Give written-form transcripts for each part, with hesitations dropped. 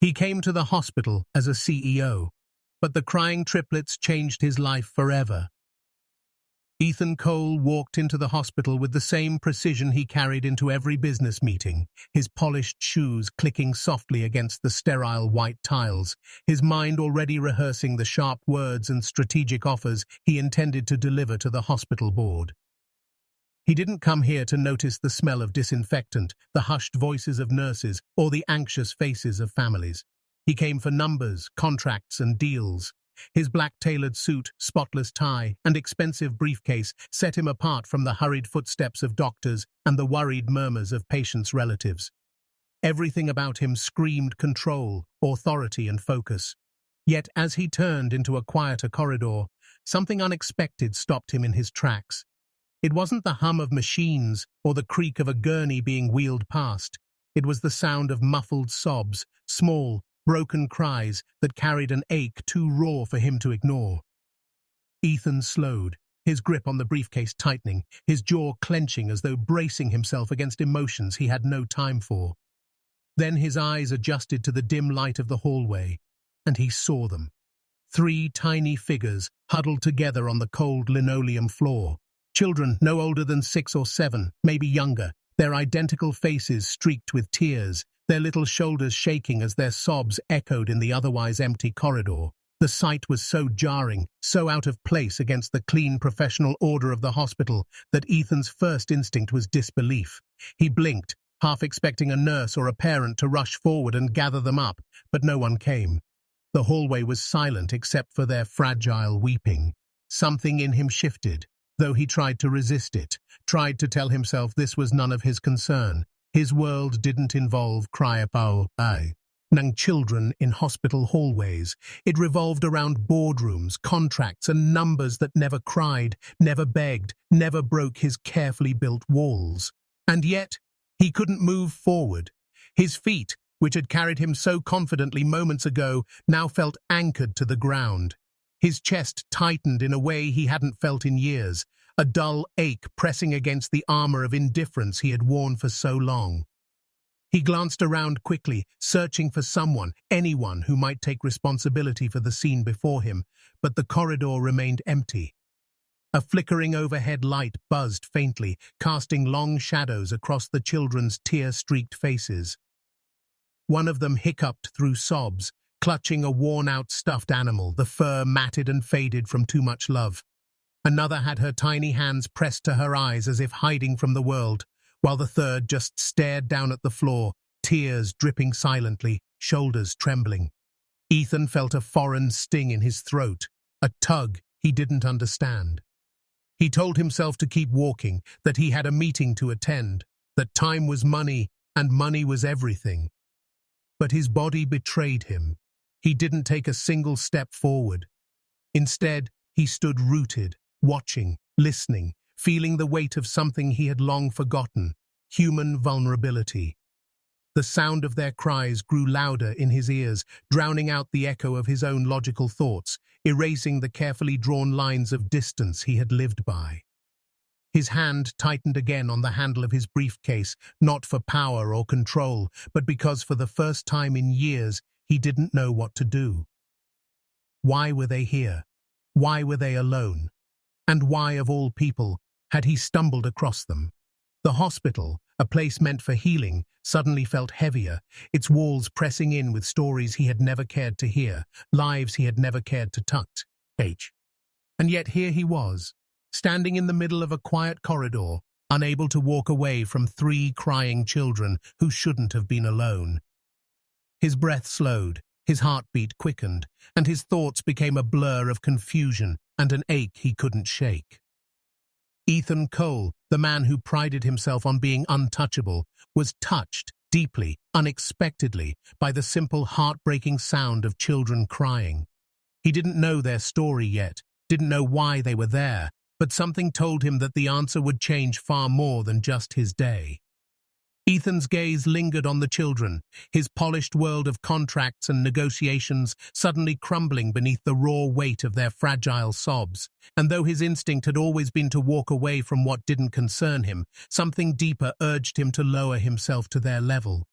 He came to the hospital as a CEO, but the crying triplets changed his life forever. Ethan Cole walked into the hospital with the same precision he carried into every business meeting, his polished shoes clicking softly against the sterile white tiles, his mind already rehearsing the sharp words and strategic offers he intended to deliver to the hospital board. He didn't come here to notice the smell of disinfectant, the hushed voices of nurses, or the anxious faces of families. He came for numbers, contracts, and deals. His black-tailored suit, spotless tie, and expensive briefcase set him apart from the hurried footsteps of doctors and the worried murmurs of patients' relatives. Everything about him screamed control, authority, and focus. Yet as he turned into a quieter corridor, something unexpected stopped him in his tracks. It wasn't the hum of machines or the creak of a gurney being wheeled past. It was the sound of muffled sobs, small, broken cries that carried an ache too raw for him to ignore. Ethan slowed, his grip on the briefcase tightening, his jaw clenching as though bracing himself against emotions he had no time for. Then his eyes adjusted to the dim light of the hallway, and he saw them. 3 tiny figures huddled together on the cold linoleum floor. Children no older than 6 or 7, maybe younger, their identical faces streaked with tears, their little shoulders shaking as their sobs echoed in the otherwise empty corridor. The sight was so jarring, so out of place against the clean professional order of the hospital, that Ethan's first instinct was disbelief. He blinked, half expecting a nurse or a parent to rush forward and gather them up, but no one came. The hallway was silent except for their fragile weeping. Something in him shifted, though he tried to resist it, tried to tell himself this was none of his concern. His world didn't involve ng children in hospital hallways. It revolved around boardrooms, contracts, and numbers that never cried, never begged, never broke his carefully built walls. And yet, he couldn't move forward. His feet, which had carried him so confidently moments ago, now felt anchored to the ground. His chest tightened in a way he hadn't felt in years, a dull ache pressing against the armor of indifference he had worn for so long. He glanced around quickly, searching for someone, anyone who might take responsibility for the scene before him, but the corridor remained empty. A flickering overhead light buzzed faintly, casting long shadows across the children's tear-streaked faces. One of them hiccuped through sobs, clutching a worn-out stuffed animal, the fur matted and faded from too much love. Another had her tiny hands pressed to her eyes as if hiding from the world, while the third just stared down at the floor, tears dripping silently, shoulders trembling. Ethan felt a foreign sting in his throat, a tug he didn't understand. He told himself to keep walking, that he had a meeting to attend, that time was money and money was everything. But his body betrayed him. He didn't take a single step forward. Instead, he stood rooted, watching, listening, feeling the weight of something he had long forgotten, human vulnerability. The sound of their cries grew louder in his ears, drowning out the echo of his own logical thoughts, erasing the carefully drawn lines of distance he had lived by. His hand tightened again on the handle of his briefcase, not for power or control, but because for the first time in years he didn't know what to do. Why were they here? Why were they alone? And why, of all people, had he stumbled across them? The hospital, a place meant for healing, suddenly felt heavier, its walls pressing in with stories he had never cared to hear, lives he had never cared to touch. And yet here he was, standing in the middle of a quiet corridor, unable to walk away from 3 crying children who shouldn't have been alone. His breath slowed, his heartbeat quickened, and his thoughts became a blur of confusion and an ache he couldn't shake. Ethan Cole, the man who prided himself on being untouchable, was touched deeply, unexpectedly, by the simple, heartbreaking sound of children crying. He didn't know their story yet, didn't know why they were there, but something told him that the answer would change far more than just his day. Ethan's gaze lingered on the children, his polished world of contracts and negotiations suddenly crumbling beneath the raw weight of their fragile sobs. And though his instinct had always been to walk away from what didn't concern him, something deeper urged him to lower himself to their level.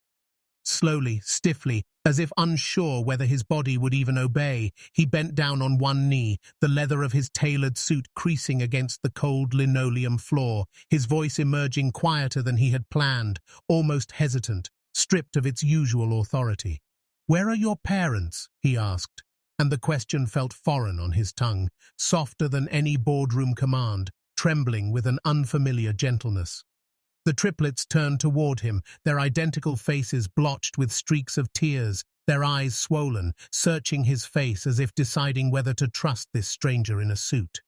Slowly, stiffly, as if unsure whether his body would even obey, he bent down on one knee, the leather of his tailored suit creasing against the cold linoleum floor, his voice emerging quieter than he had planned, almost hesitant, stripped of its usual authority. "Where are your parents?" he asked, and the question felt foreign on his tongue, softer than any boardroom command, trembling with an unfamiliar gentleness. The triplets turned toward him, their identical faces blotched with streaks of tears, their eyes swollen, searching his face as if deciding whether to trust this stranger in a suit.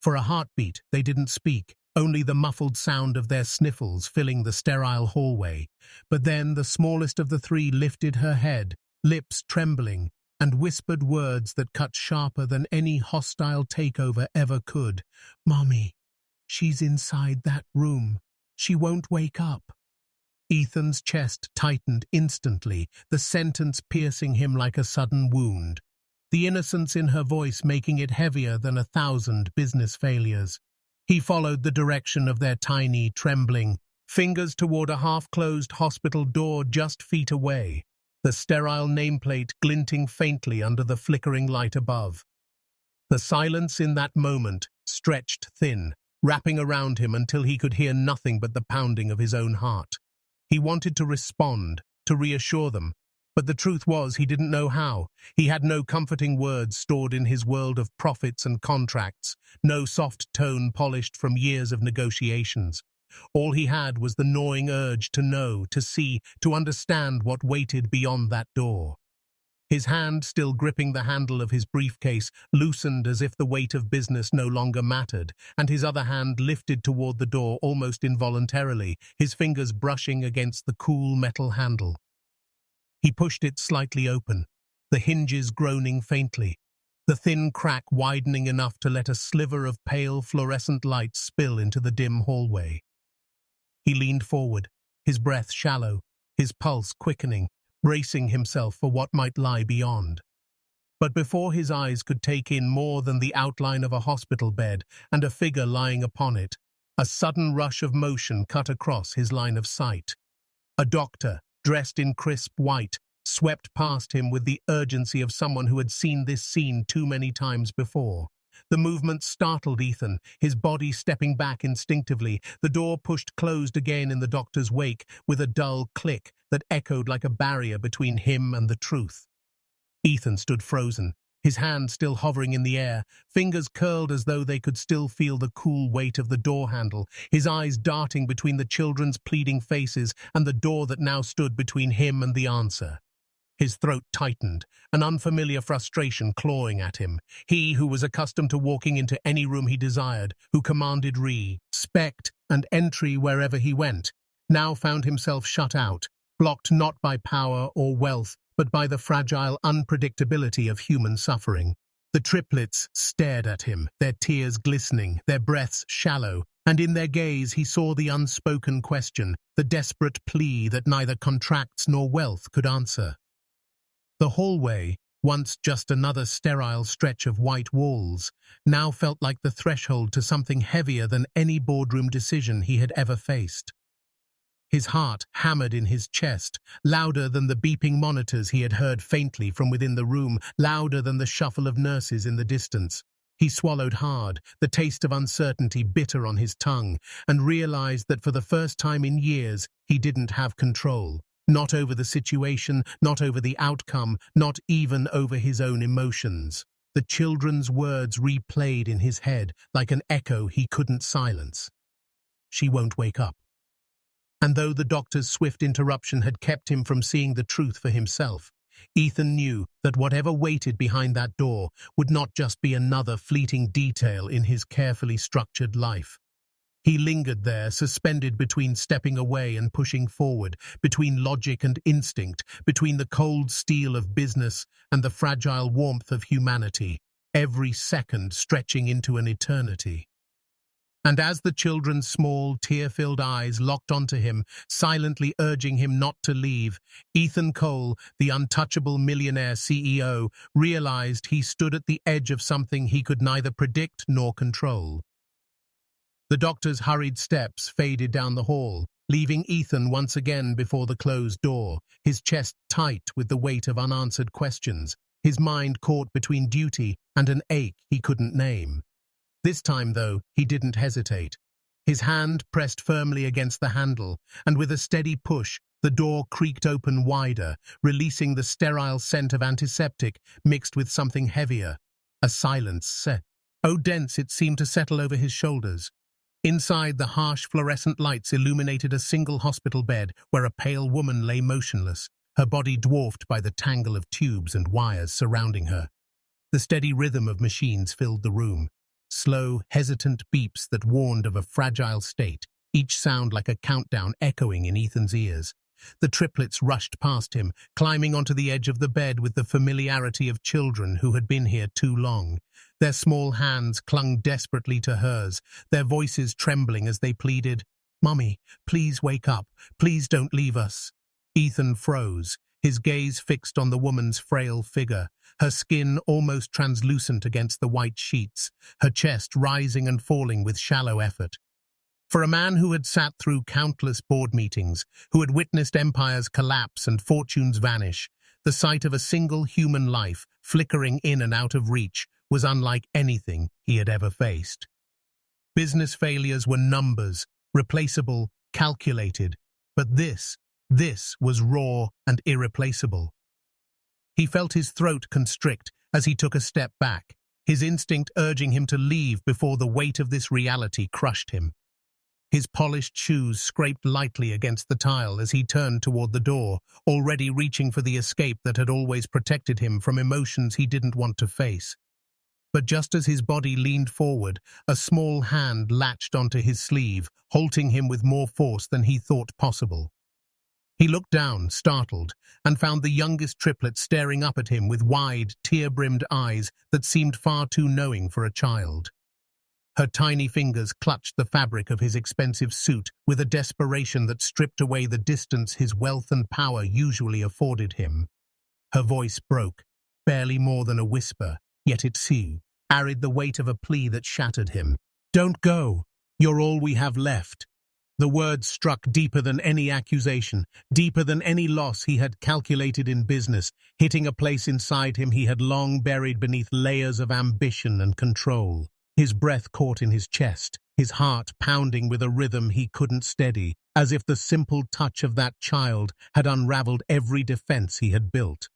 For a heartbeat, they didn't speak, only the muffled sound of their sniffles filling the sterile hallway. But then the smallest of the three lifted her head, lips trembling, and whispered words that cut sharper than any hostile takeover ever could. "Mommy, she's inside that room. She won't wake up." Ethan's chest tightened instantly, the sentence piercing him like a sudden wound, the innocence in her voice making it heavier than 1,000 business failures. He followed the direction of their tiny, trembling fingers toward a half-closed hospital door just feet away, the sterile nameplate glinting faintly under the flickering light above. The silence in that moment stretched thin, wrapping around him until he could hear nothing but the pounding of his own heart. He wanted to respond, to reassure them, but the truth was he didn't know how. He had no comforting words stored in his world of profits and contracts, no soft tone polished from years of negotiations. All he had was the gnawing urge to know, to see, to understand what waited beyond that door. His hand, still gripping the handle of his briefcase, loosened as if the weight of business no longer mattered, and his other hand lifted toward the door almost involuntarily, his fingers brushing against the cool metal handle. He pushed it slightly open, the hinges groaning faintly, the thin crack widening enough to let a sliver of pale fluorescent light spill into the dim hallway. He leaned forward, his breath shallow, his pulse quickening, bracing himself for what might lie beyond. But before his eyes could take in more than the outline of a hospital bed and a figure lying upon it, a sudden rush of motion cut across his line of sight. A doctor, dressed in crisp white, swept past him with the urgency of someone who had seen this scene too many times before. The movement startled Ethan, his body stepping back instinctively. The door pushed closed again in the doctor's wake, with a dull click that echoed like a barrier between him and the truth. Ethan stood frozen, his hand still hovering in the air, fingers curled as though they could still feel the cool weight of the door handle, his eyes darting between the children's pleading faces and the door that now stood between him and the answer. His throat tightened, an unfamiliar frustration clawing at him. He, who was accustomed to walking into any room he desired, who commanded respect and entry wherever he went, now found himself shut out, blocked not by power or wealth, but by the fragile unpredictability of human suffering. The triplets stared at him, their tears glistening, their breaths shallow, and in their gaze he saw the unspoken question, the desperate plea that neither contracts nor wealth could answer. The hallway, once just another sterile stretch of white walls, now felt like the threshold to something heavier than any boardroom decision he had ever faced. His heart hammered in his chest, louder than the beeping monitors he had heard faintly from within the room, louder than the shuffle of nurses in the distance. He swallowed hard, the taste of uncertainty bitter on his tongue, and realized that for the first time in years he didn't have control. Not over the situation, not over the outcome, not even over his own emotions. The children's words replayed in his head like an echo he couldn't silence. She won't wake up. And though the doctor's swift interruption had kept him from seeing the truth for himself, Ethan knew that whatever waited behind that door would not just be another fleeting detail in his carefully structured life. He lingered there, suspended between stepping away and pushing forward, between logic and instinct, between the cold steel of business and the fragile warmth of humanity, every second stretching into an eternity. And as the children's small, tear-filled eyes locked onto him, silently urging him not to leave, Ethan Cole, the untouchable Millionaire CEO, realized he stood at the edge of something he could neither predict nor control. The doctor's hurried steps faded down the hall, leaving Ethan once again before the closed door, his chest tight with the weight of unanswered questions, his mind caught between duty and an ache he couldn't name. This time, though, he didn't hesitate. His hand pressed firmly against the handle, and with a steady push, the door creaked open wider, releasing the sterile scent of antiseptic mixed with something heavier. A silence set. Oh, dense it seemed to settle over his shoulders. Inside, the harsh fluorescent lights illuminated a single hospital bed where a pale woman lay motionless, her body dwarfed by the tangle of tubes and wires surrounding her. The steady rhythm of machines filled the room. Slow, hesitant beeps that warned of a fragile state, each sound like a countdown echoing in Ethan's ears. The triplets rushed past him, climbing onto the edge of the bed with the familiarity of children who had been here too long. Their small hands clung desperately to hers, their voices trembling as they pleaded, "Mummy, please wake up. Please don't leave us." Ethan froze, his gaze fixed on the woman's frail figure, her skin almost translucent against the white sheets, her chest rising and falling with shallow effort. For a man who had sat through countless board meetings, who had witnessed empires collapse and fortunes vanish, the sight of a single human life flickering in and out of reach was unlike anything he had ever faced. Business failures were numbers, replaceable, calculated, but this was raw and irreplaceable. He felt his throat constrict as he took a step back, his instinct urging him to leave before the weight of this reality crushed him. His polished shoes scraped lightly against the tile as he turned toward the door, already reaching for the escape that had always protected him from emotions he didn't want to face. But just as his body leaned forward, a small hand latched onto his sleeve, halting him with more force than he thought possible. He looked down, startled, and found the youngest triplet staring up at him with wide, tear-brimmed eyes that seemed far too knowing for a child. Her tiny fingers clutched the fabric of his expensive suit with a desperation that stripped away the distance his wealth and power usually afforded him. Her voice broke, barely more than a whisper, yet it carried the weight of a plea that shattered him. "Don't go. You're all we have left." The words struck deeper than any accusation, deeper than any loss he had calculated in business, hitting a place inside him he had long buried beneath layers of ambition and control. His breath caught in his chest, his heart pounding with a rhythm he couldn't steady, as if the simple touch of that child had unraveled every defense he had built.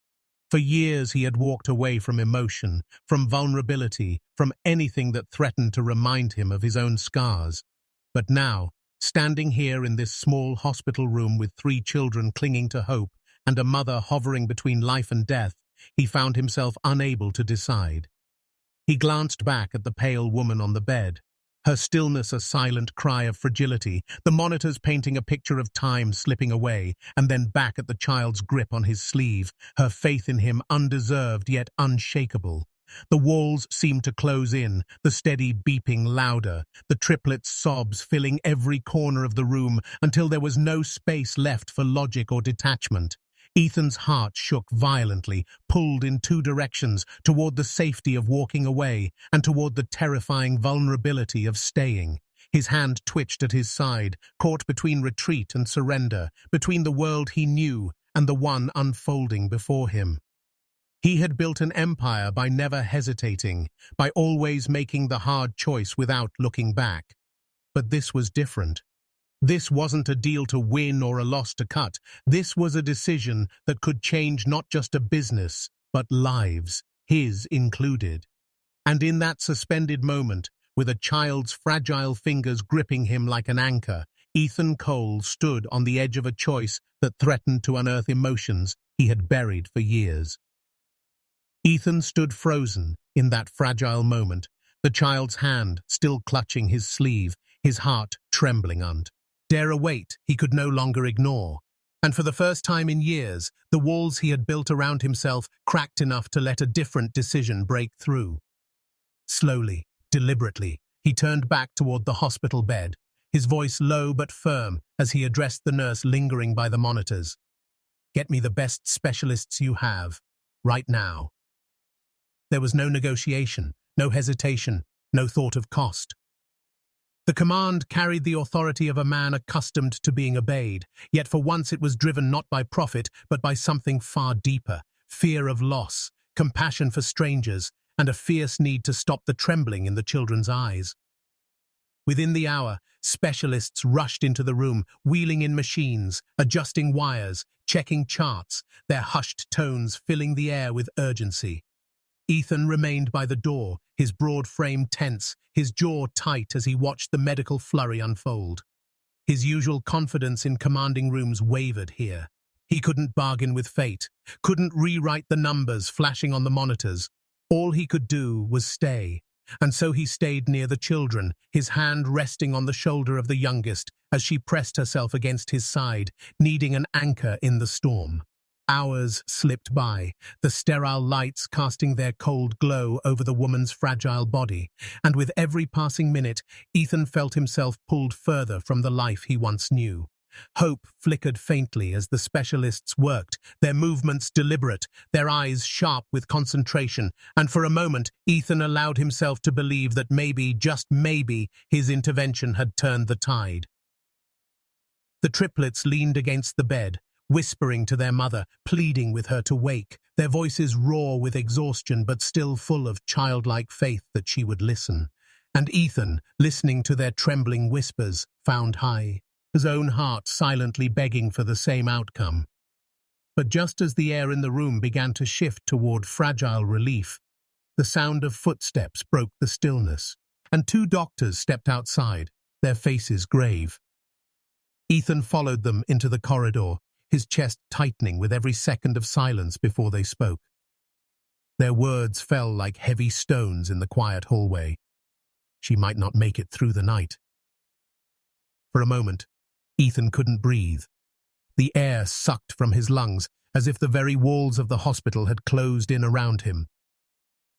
For years he had walked away from emotion, from vulnerability, from anything that threatened to remind him of his own scars. But now, standing here in this small hospital room with 3 children clinging to hope and a mother hovering between life and death, he found himself unable to decide. He glanced back at the pale woman on the bed, her stillness a silent cry of fragility, the monitors painting a picture of time slipping away, and then back at the child's grip on his sleeve, her faith in him undeserved yet unshakable. The walls seemed to close in, the steady beeping louder, the triplets' sobs filling every corner of the room until there was no space left for logic or detachment. Ethan's heart shook violently, pulled in 2 directions, toward the safety of walking away and toward the terrifying vulnerability of staying. His hand twitched at his side, caught between retreat and surrender, between the world he knew and the one unfolding before him. He had built an empire by never hesitating, by always making the hard choice without looking back. But this was different. This wasn't a deal to win or a loss to cut. This was a decision that could change not just a business, but lives, his included. And in that suspended moment, with a child's fragile fingers gripping him like an anchor, Ethan Cole stood on the edge of a choice that threatened to unearth emotions he had buried for years. Ethan stood frozen in that fragile moment, the child's hand still clutching his sleeve, his heart trembling under. Dare a weight he could no longer ignore, and for the first time in years, the walls he had built around himself cracked enough to let a different decision break through. Slowly, deliberately, he turned back toward the hospital bed, his voice low but firm as he addressed the nurse lingering by the monitors. "Get me the best specialists you have, right now." There was no negotiation, no hesitation, no thought of cost. The command carried the authority of a man accustomed to being obeyed, yet for once it was driven not by profit, but by something far deeper: fear of loss, compassion for strangers, and a fierce need to stop the trembling in the children's eyes. Within the hour, specialists rushed into the room, wheeling in machines, adjusting wires, checking charts, their hushed tones filling the air with urgency. Ethan remained by the door, his broad frame tense, his jaw tight as he watched the medical flurry unfold. His usual confidence in commanding rooms wavered here. He couldn't bargain with fate, couldn't rewrite the numbers flashing on the monitors. All he could do was stay. And so he stayed near the children, his hand resting on the shoulder of the youngest as she pressed herself against his side, needing an anchor in the storm. Hours slipped by, the sterile lights casting their cold glow over the woman's fragile body, and with every passing minute, Ethan felt himself pulled further from the life he once knew. Hope flickered faintly as the specialists worked, their movements deliberate, their eyes sharp with concentration, and for a moment Ethan allowed himself to believe that maybe, just maybe, his intervention had turned the tide. The triplets leaned against the bed, whispering to their mother, pleading with her to wake, their voices raw with exhaustion but still full of childlike faith that she would listen. And Ethan, listening to their trembling whispers, found his own heart silently begging for the same outcome. But just as the air in the room began to shift toward fragile relief, the sound of footsteps broke the stillness, and two doctors stepped outside, their faces grave. Ethan followed them into the corridor, his chest tightening with every second of silence before they spoke. Their words fell like heavy stones in the quiet hallway. She might not make it through the night. For a moment, Ethan couldn't breathe. The air sucked from his lungs, as if the very walls of the hospital had closed in around him.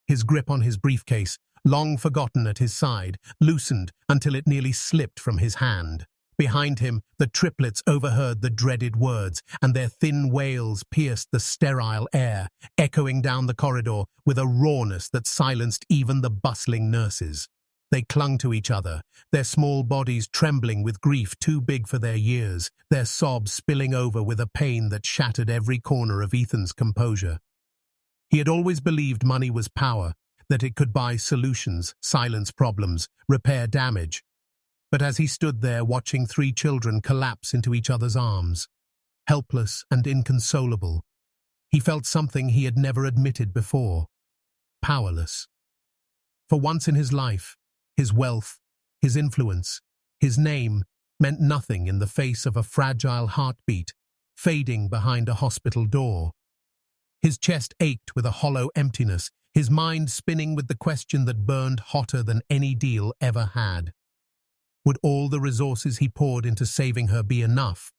His grip on his briefcase, long forgotten at his side, loosened until it nearly slipped from his hand. Behind him, the triplets overheard the dreaded words, and their thin wails pierced the sterile air, echoing down the corridor with a rawness that silenced even the bustling nurses. They clung to each other, their small bodies trembling with grief too big for their years, their sobs spilling over with a pain that shattered every corner of Ethan's composure. He had always believed money was power, that it could buy solutions, silence problems, repair damage. But as he stood there watching three children collapse into each other's arms, helpless and inconsolable, he felt something he had never admitted before: powerless. For once in his life, his wealth, his influence, his name meant nothing in the face of a fragile heartbeat fading behind a hospital door. His chest ached with a hollow emptiness, his mind spinning with the question that burned hotter than any deal ever had. Would all the resources he poured into saving her be enough,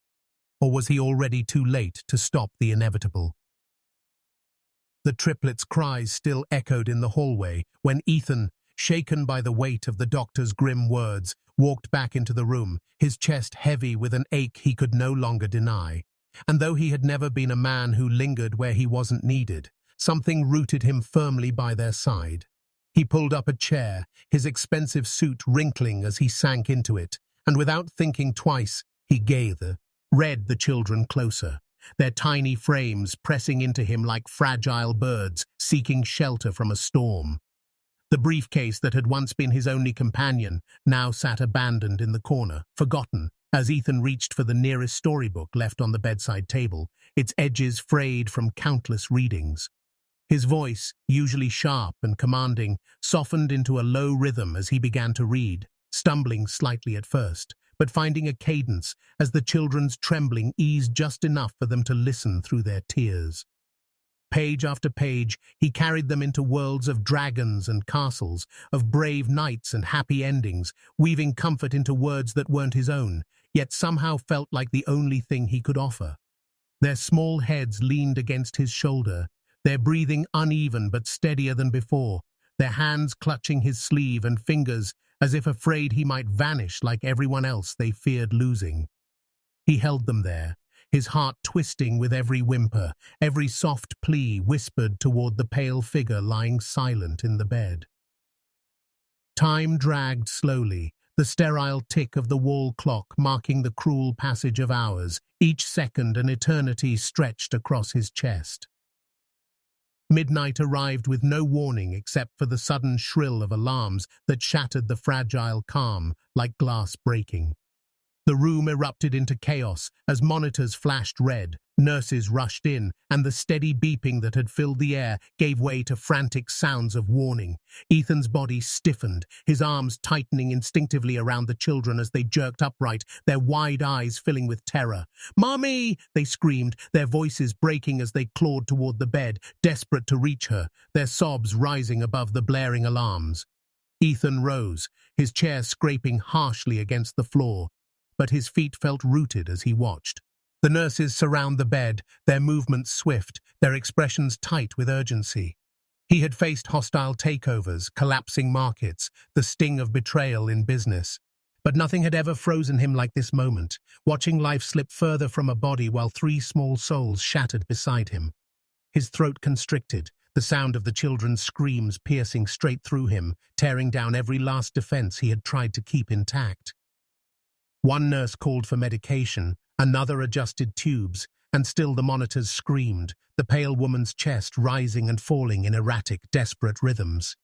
or was he already too late to stop the inevitable? The triplets' cries still echoed in the hallway when Ethan, shaken by the weight of the doctor's grim words, walked back into the room, his chest heavy with an ache he could no longer deny. And though he had never been a man who lingered where he wasn't needed, something rooted him firmly by their side. He pulled up a chair, his expensive suit wrinkling as he sank into it, and without thinking twice, he read the children closer, their tiny frames pressing into him like fragile birds seeking shelter from a storm. The briefcase that had once been his only companion now sat abandoned in the corner, forgotten, as Ethan reached for the nearest storybook left on the bedside table, its edges frayed from countless readings. His voice, usually sharp and commanding, softened into a low rhythm as he began to read, stumbling slightly at first, but finding a cadence as the children's trembling eased just enough for them to listen through their tears. Page after page, he carried them into worlds of dragons and castles, of brave knights and happy endings, weaving comfort into words that weren't his own, yet somehow felt like the only thing he could offer. Their small heads leaned against his shoulder, their breathing uneven but steadier than before, their hands clutching his sleeve and fingers as if afraid he might vanish like everyone else they feared losing. He held them there, his heart twisting with every whimper, every soft plea whispered toward the pale figure lying silent in the bed. Time dragged slowly, the sterile tick of the wall clock marking the cruel passage of hours, each second an eternity stretched across his chest. Midnight arrived with no warning except for the sudden shrill of alarms that shattered the fragile calm like glass breaking. The room erupted into chaos as monitors flashed red, nurses rushed in, and the steady beeping that had filled the air gave way to frantic sounds of warning. Ethan's body stiffened, his arms tightening instinctively around the children as they jerked upright, their wide eyes filling with terror. "Mommy!" they screamed, their voices breaking as they clawed toward the bed, desperate to reach her, their sobs rising above the blaring alarms. Ethan rose, his chair scraping harshly against the floor, but his feet felt rooted as he watched. The nurses surround the bed, their movements swift, their expressions tight with urgency. He had faced hostile takeovers, collapsing markets, the sting of betrayal in business. But nothing had ever frozen him like this moment, watching life slip further from a body while 3 small souls shattered beside him. His throat constricted, the sound of the children's screams piercing straight through him, tearing down every last defense he had tried to keep intact. One nurse called for medication, another adjusted tubes, and still the monitors screamed, the pale woman's chest rising and falling in erratic, desperate rhythms.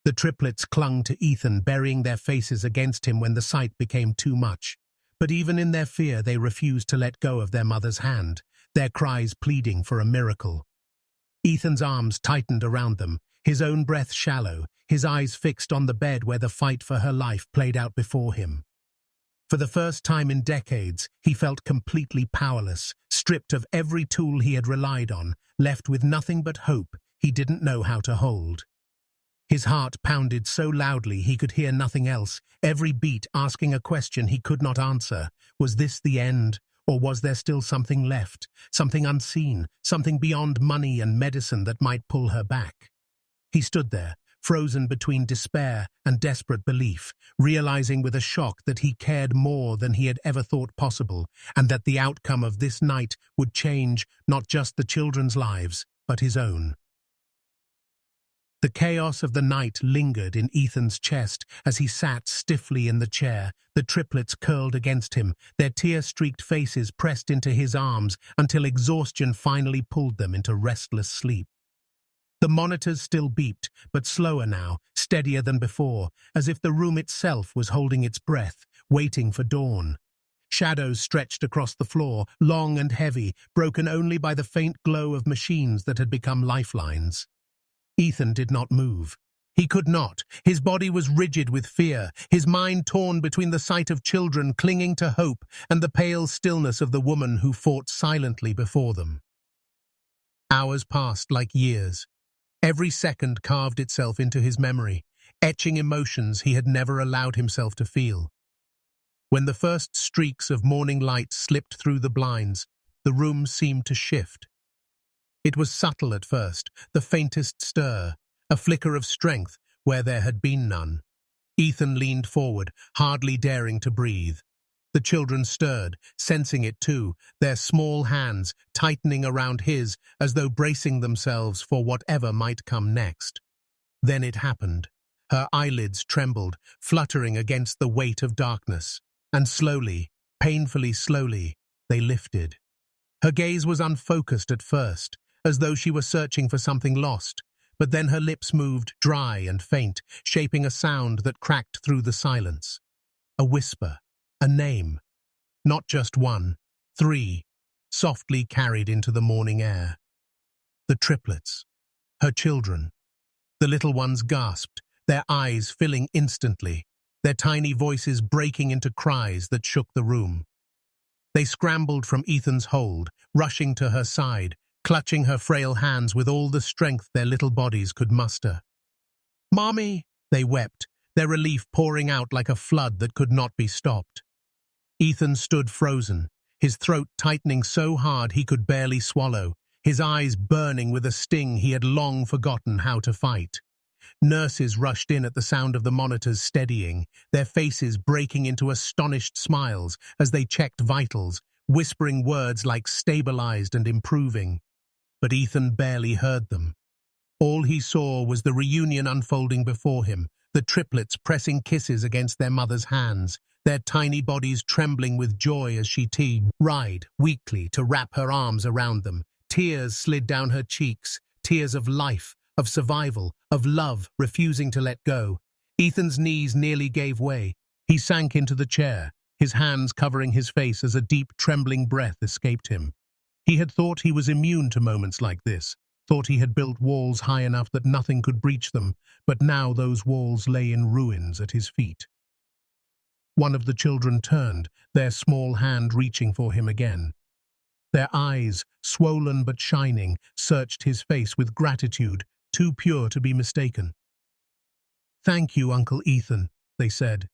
The triplets clung to Ethan, burying their faces against him when the sight became too much. But even in their fear, they refused to let go of their mother's hand, their cries pleading for a miracle. Ethan's arms tightened around them, his own breath shallow, his eyes fixed on the bed where the fight for her life played out before him. For the first time in decades, he felt completely powerless, stripped of every tool he had relied on, left with nothing but hope he didn't know how to hold. His heart pounded so loudly he could hear nothing else, every beat asking a question he could not answer. Was this the end, or was there still something left, something unseen, something beyond money and medicine that might pull her back? He stood there, frozen between despair and desperate belief, realizing with a shock that he cared more than he had ever thought possible, and that the outcome of this night would change not just the children's lives, but his own. The chaos of the night lingered in Ethan's chest as he sat stiffly in the chair, the triplets curled against him, their tear-streaked faces pressed into his arms until exhaustion finally pulled them into restless sleep. The monitors still beeped, but slower now, steadier than before, as if the room itself was holding its breath, waiting for dawn. Shadows stretched across the floor, long and heavy, broken only by the faint glow of machines that had become lifelines. Ethan did not move. He could not. His body was rigid with fear, his mind torn between the sight of children clinging to hope and the pale stillness of the woman who fought silently before them. Hours passed like years. Every second carved itself into his memory, etching emotions he had never allowed himself to feel. When the first streaks of morning light slipped through the blinds, the room seemed to shift. It was subtle at first, the faintest stir, a flicker of strength where there had been none. Ethan leaned forward, hardly daring to breathe. The children stirred, sensing it too, their small hands tightening around his as though bracing themselves for whatever might come next. Then it happened. Her eyelids trembled, fluttering against the weight of darkness, and slowly, painfully slowly, they lifted. Her gaze was unfocused at first, as though she were searching for something lost, but then her lips moved dry and faint, shaping a sound that cracked through the silence. A whisper. A name, not just one, 3, softly carried into the morning air. The triplets, her children. The little ones gasped, their eyes filling instantly, their tiny voices breaking into cries that shook the room. They scrambled from Ethan's hold, rushing to her side, clutching her frail hands with all the strength their little bodies could muster. "Mommy!" they wept, their relief pouring out like a flood that could not be stopped. Ethan stood frozen, his throat tightening so hard he could barely swallow, his eyes burning with a sting he had long forgotten how to fight. Nurses rushed in at the sound of the monitors steadying, their faces breaking into astonished smiles as they checked vitals, whispering words like stabilized and improving. But Ethan barely heard them. All he saw was the reunion unfolding before him, the triplets pressing kisses against their mother's hands, their tiny bodies trembling with joy as she tried weakly to wrap her arms around them. Tears slid down her cheeks, tears of life, of survival, of love, refusing to let go. Ethan's knees nearly gave way. He sank into the chair, his hands covering his face as a deep, trembling breath escaped him. He had thought he was immune to moments like this, thought he had built walls high enough that nothing could breach them, but now those walls lay in ruins at his feet. One of the children turned, their small hand reaching for him again. Their eyes, swollen but shining, searched his face with gratitude, too pure to be mistaken. "Thank you, Uncle Ethan," they said,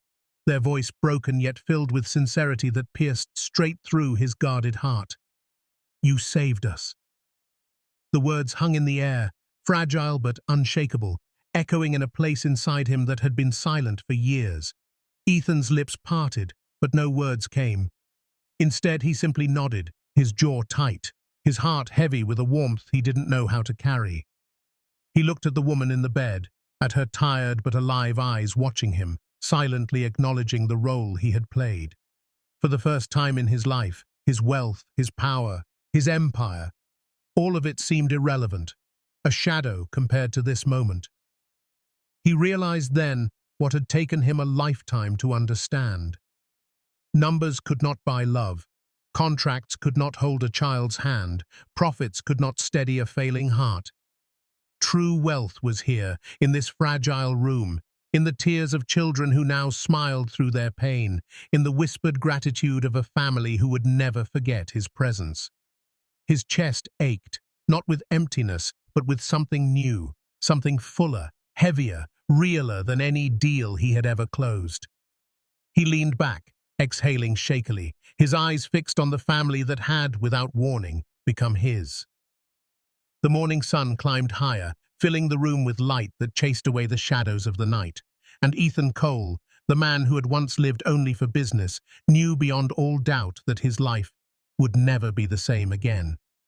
their voice broken yet filled with sincerity that pierced straight through his guarded heart. "You saved us." The words hung in the air, fragile but unshakable, echoing in a place inside him that had been silent for years. Ethan's lips parted, but no words came. Instead, he simply nodded, his jaw tight, his heart heavy with a warmth he didn't know how to carry. He looked at the woman in the bed, at her tired but alive eyes watching him, silently acknowledging the role he had played. For the first time in his life, his wealth, his power, his empire, all of it seemed irrelevant, a shadow compared to this moment. He realized then what had taken him a lifetime to understand. Numbers could not buy love. Contracts could not hold a child's hand. Profits could not steady a failing heart. True wealth was here, in this fragile room, in the tears of children who now smiled through their pain, in the whispered gratitude of a family who would never forget his presence. His chest ached, not with emptiness, but with something new, something fuller, heavier, realer than any deal he had ever closed. He leaned back, exhaling shakily, his eyes fixed on the family that had, without warning, become his. The morning sun climbed higher, filling the room with light that chased away the shadows of the night, and Ethan Cole, the man who had once lived only for business, knew beyond all doubt that his life would never be the same again.